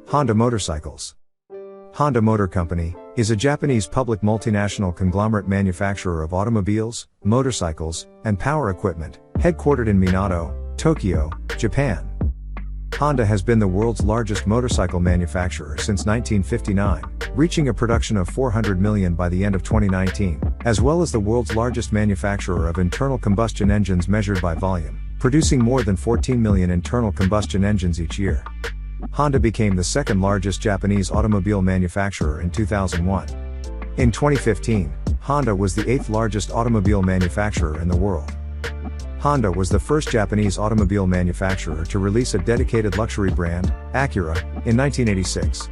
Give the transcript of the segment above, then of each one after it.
Honda Motorcycles. Honda Motor Company is a Japanese public multinational conglomerate manufacturer of automobiles, motorcycles, and power equipment, headquartered in Minato, Tokyo, Japan. Honda has been the world's largest motorcycle manufacturer since 1959, reaching a production of 400 million by the end of 2019, as well as the world's largest manufacturer of internal combustion engines measured by volume, producing more than 14 million internal combustion engines each year. Honda became the second largest Japanese automobile manufacturer in 2001. In 2015, Honda was the 8th largest automobile manufacturer in the world. Honda was the first Japanese automobile manufacturer to release a dedicated luxury brand, Acura, in 1986.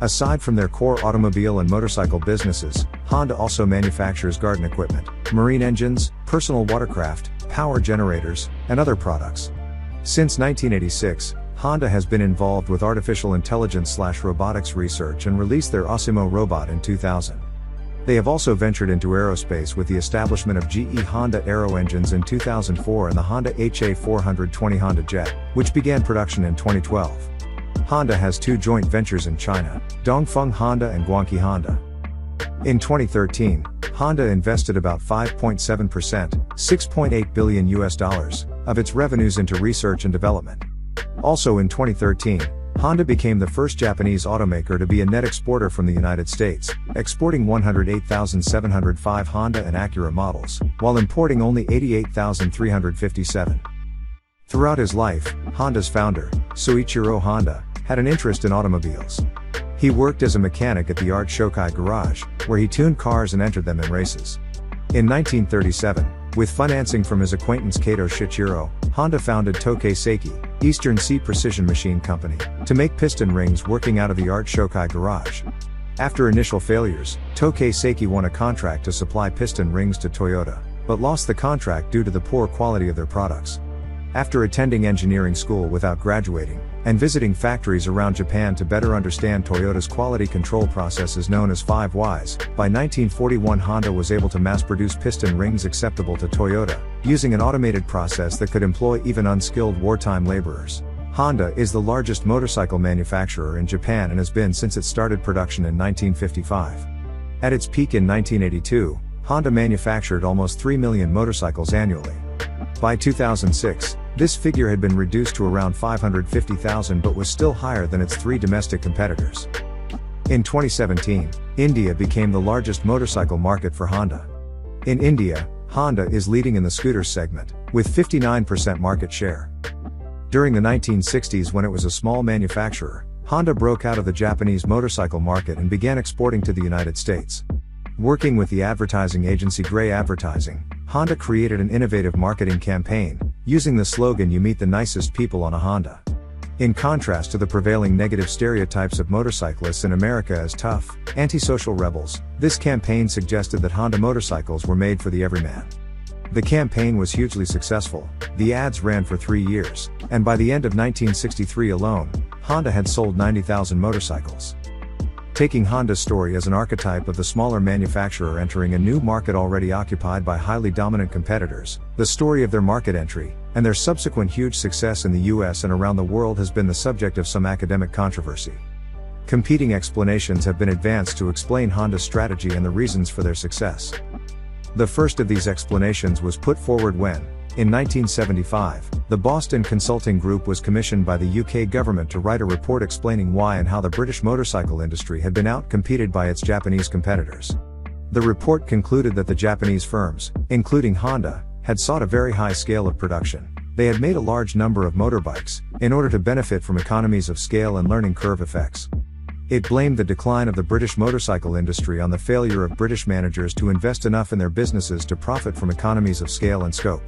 Aside from their core automobile and motorcycle businesses, Honda also manufactures garden equipment, marine engines, personal watercraft, power generators, and other products. Since 1986, Honda has been involved with artificial intelligence/robotics research and released their Osimo robot in 2000. They have also ventured into aerospace with the establishment of GE Honda Aero engines in 2004 and the Honda HA420 Honda Jet, which began production in 2012. Honda has two joint ventures in China, Dongfeng Honda and Guangqi Honda. In 2013, Honda invested about 5.7%, $6.8 billion of its revenues into research and development. Also in 2013, Honda became the first Japanese automaker to be a net exporter from the United States, exporting 108,705 Honda and Acura models, while importing only 88,357. Throughout his life, Honda's founder, Soichiro Honda, had an interest in automobiles. He worked as a mechanic at the Art Shokai Garage, where he tuned cars and entered them in races. In 1937, with financing from his acquaintance Kato Shichiro, Honda founded Tokei Seiki, Eastern Sea Precision Machine Company, to make piston rings working out of the Art Shokai Garage. After initial failures, Tokei Seiki won a contract to supply piston rings to Toyota, but lost the contract due to the poor quality of their products. After attending engineering school without graduating, and visiting factories around Japan to better understand Toyota's quality control processes known as 5 Whys, by 1941 Honda was able to mass-produce piston rings acceptable to Toyota, using an automated process that could employ even unskilled wartime laborers. Honda is the largest motorcycle manufacturer in Japan and has been since it started production in 1955. At its peak in 1982, Honda manufactured almost 3 million motorcycles annually. By 2006, this figure had been reduced to around 550,000 but was still higher than its three domestic competitors. In 2017, India became the largest motorcycle market for Honda. In India, Honda is leading in the scooters segment, with 59% market share. During the 1960s, when it was a small manufacturer, Honda broke out of the Japanese motorcycle market and began exporting to the United States. Working with the advertising agency Grey Advertising, Honda created an innovative marketing campaign, using the slogan "You meet the nicest people on a Honda." In contrast to the prevailing negative stereotypes of motorcyclists in America as tough, antisocial rebels, this campaign suggested that Honda motorcycles were made for the everyman. The campaign was hugely successful. The ads ran for 3 years, and by the end of 1963 alone, Honda had sold 90,000 motorcycles. Taking Honda's story as an archetype of the smaller manufacturer entering a new market already occupied by highly dominant competitors, the story of their market entry, and their subsequent huge success in the US and around the world has been the subject of some academic controversy. Competing explanations have been advanced to explain Honda's strategy and the reasons for their success. The first of these explanations was put forward when, in 1975, the Boston Consulting Group was commissioned by the UK government to write a report explaining why and how the British motorcycle industry had been out-competed by its Japanese competitors. The report concluded that the Japanese firms, including Honda, had sought a very high scale of production. They had made a large number of motorbikes, in order to benefit from economies of scale and learning curve effects. It blamed the decline of the British motorcycle industry on the failure of British managers to invest enough in their businesses to profit from economies of scale and scope.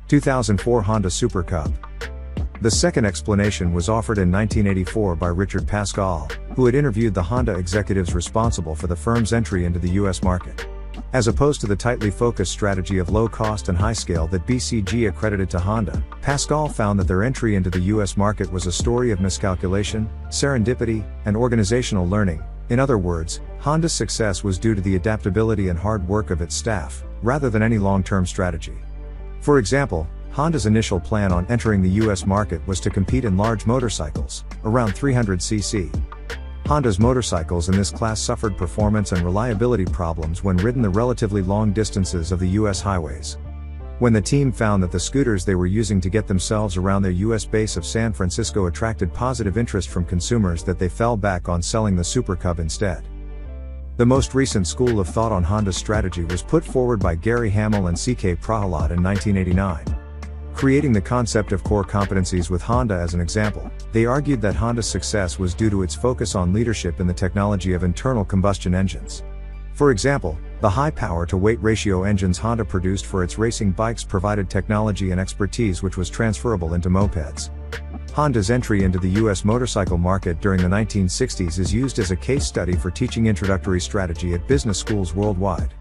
2004 Honda Super Cub. The second explanation was offered in 1984 by Richard Pascal, who had interviewed the Honda executives responsible for the firm's entry into the US market. As opposed to the tightly focused strategy of low cost and high scale that BCG accredited to Honda, Pascal found that their entry into the US market was a story of miscalculation, serendipity, and organizational learning. In other words, Honda's success was due to the adaptability and hard work of its staff, rather than any long-term strategy. For example, Honda's initial plan on entering the US market was to compete in large motorcycles, around 300cc. Honda's motorcycles in this class suffered performance and reliability problems when ridden the relatively long distances of the US highways. When the team found that the scooters they were using to get themselves around their US base of San Francisco attracted positive interest from consumers, that they fell back on selling the Super Cub instead. The most recent school of thought on Honda's strategy was put forward by Gary Hamel and C.K. Prahalad in 1989. Creating the concept of core competencies with Honda as an example, they argued that Honda's success was due to its focus on leadership in the technology of internal combustion engines. For example, the high power-to-weight ratio engines Honda produced for its racing bikes provided technology and expertise which was transferable into mopeds. Honda's entry into the US motorcycle market during the 1960s is used as a case study for teaching introductory strategy at business schools worldwide.